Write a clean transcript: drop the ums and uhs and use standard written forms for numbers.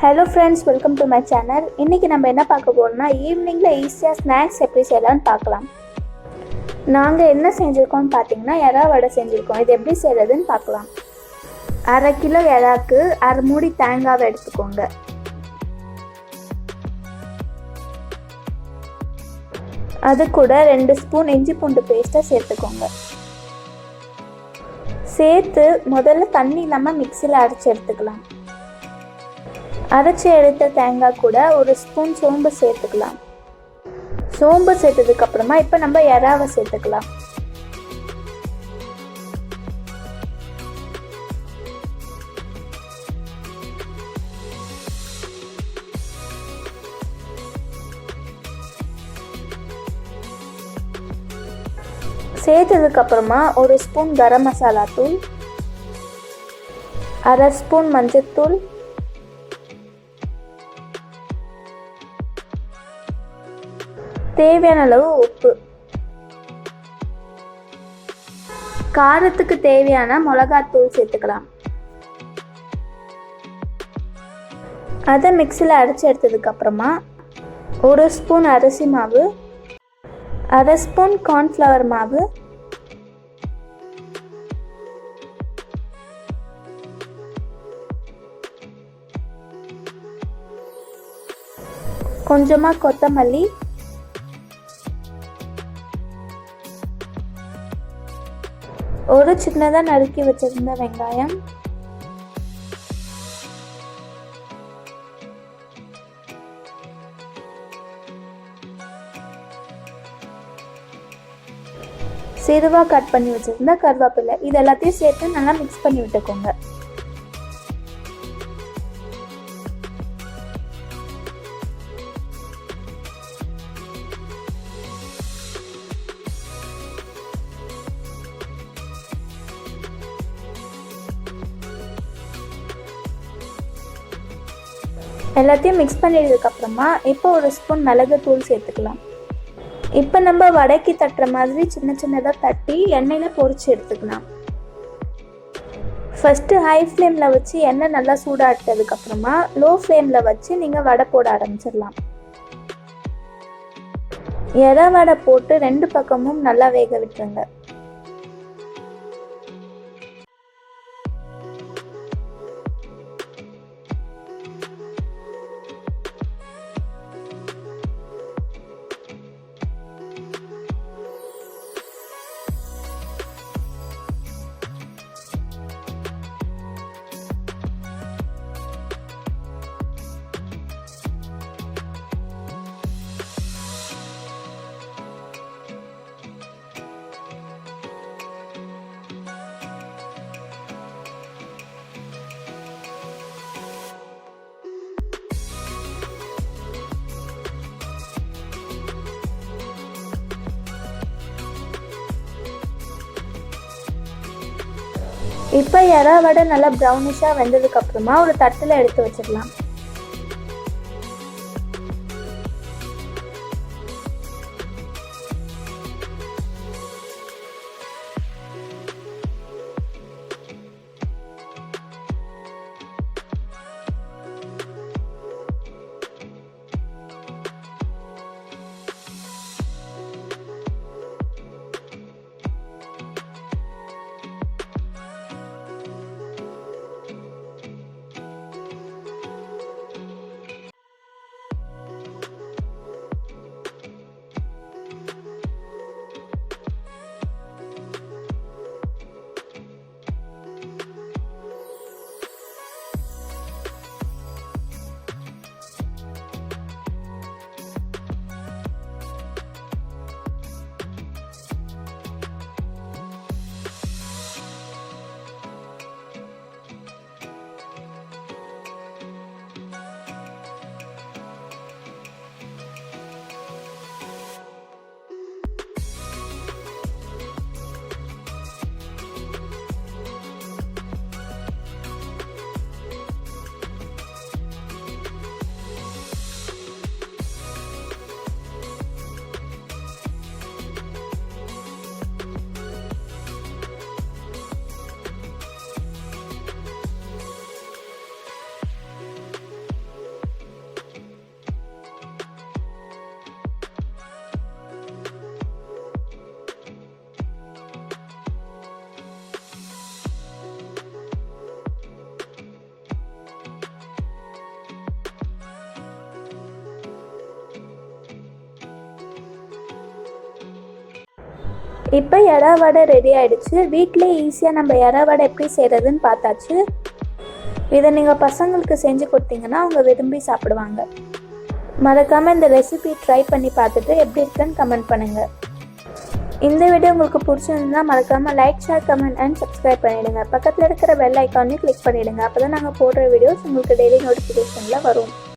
Hello friends, welcome to my channel. இன்னைக்கு நம்ம என்ன பார்க்க போறோம்னா ஈவினிங்ல ஈஸியா ஸ்நாக்ஸ் எப்படி செய்யலாம்னு பார்க்கலாம். நாங்க என்ன செஞ்சிருக்கோம்னு பாத்தீங்கன்னா எறா வடை செஞ்சிருக்கோம். இது எப்படி செய்யறதுன்னு பார்க்கலாம். 1/2 கிலோ எறாக்கு 1/2 மூடி தேங்காய் எடுத்துக்கோங்க. அது கூட 2 ஸ்பூன் இஞ்சி பூண்டு பேஸ்ட்டை சேர்த்துக்கோங்க. சேர்த்து முதல்ல தண்ணி இல்லாம மிக்ஸியில் அரைச்சி எடுத்துக்கலாம். அரைச்சி எடுத்த தேங்காய் கூட 1 ஸ்பூன் சோம்பு சேர்த்துக்கலாம். சோம்பு சேர்த்ததுக்கு அப்புறமா இப்போ நம்ம எறாவை சேர்த்துக்கலாம். சேர்த்ததுக்கு அப்புறமா 1 ஸ்பூன் கரம் மசாலா தூள், 1/2 ஸ்பூன் மஞ்சள்தூள், தேவையான அளவு உப்பு, காரத்துக்கு தேவையான மிளகாத்தூள் சேர்த்துக்கலாம். அதை மிக்ஸியில் அரைச்சி எடுத்ததுக்கு அப்புறமா 1 ஸ்பூன் அரிசி மாவு, 1/2 ஸ்பூன் கார்ன்ஃப்ளவர் மாவு, கொஞ்சமாக கொத்தமல்லி, ஒரு சின்னதாக நறுக்கி வச்சிருந்த வெங்காயம், சிறுவா கட் பண்ணி வச்சிருந்த கருவேப்பிலை, இது எல்லாத்தையும் சேர்த்து நல்லா மிக்ஸ் பண்ணி விட்டுக்கோங்க. எல்லாத்தையும் மிக்ஸ் பண்ணிட்டதுக்கப்புறமா இப்போ 1 ஸ்பூன் மிளகுத்தூள் சேர்த்துக்கலாம். இப்போ நம்ம வடைக்கு தட்டுற மாதிரி சின்ன சின்னதாக தட்டி எண்ணெயில் பொரிச்சு எடுத்துக்கலாம். ஃபஸ்ட்டு ஹை ஃப்ளேமில் வச்சு எண்ணெய் நல்லா சூடாட்டதுக்கப்புறமா லோ ஃப்ளேமில் வச்சு நீங்கள் வடை போட ஆரம்பிச்சிடலாம். எறா வடை போட்டு 2 பக்கமும் நல்லா வேக விட்டுருங்க. இப்போ எறா வடை நல்லா ப்ரௌனிஷாக வெந்ததுக்கு அப்புறமா ஒரு தட்டில் எடுத்து வச்சிடலாம். இப்போ எறா வடை ரெடி ஆகிடுச்சு. வீட்டிலே ஈஸியாக நம்ம எறா வடை எப்படி செய்கிறதுன்னு பார்த்தாச்சு. இதை நீங்கள் பசங்களுக்கு செஞ்சு கொடுத்தீங்கன்னா அவங்க விரும்பி சாப்பிடுவாங்க. மறக்காமல் இந்த ரெசிபி ட்ரை பண்ணி பார்த்துட்டு எப்படி இருக்குன்னு கமெண்ட் பண்ணுங்கள். இந்த வீடியோ உங்களுக்கு பிடிச்சிருந்தா மறக்காமல் like, share, comment and subscribe பண்ணிவிடுங்க. பக்கத்தில் இருக்கிற பெல் ஐக்கானையும் கிளிக் பண்ணிவிடுங்க. அப்போ தான் நாங்கள் போடுற வீடியோஸ் உங்களுக்கு டெய்லி நோட்டிஃபிகேஷனில் வரும்.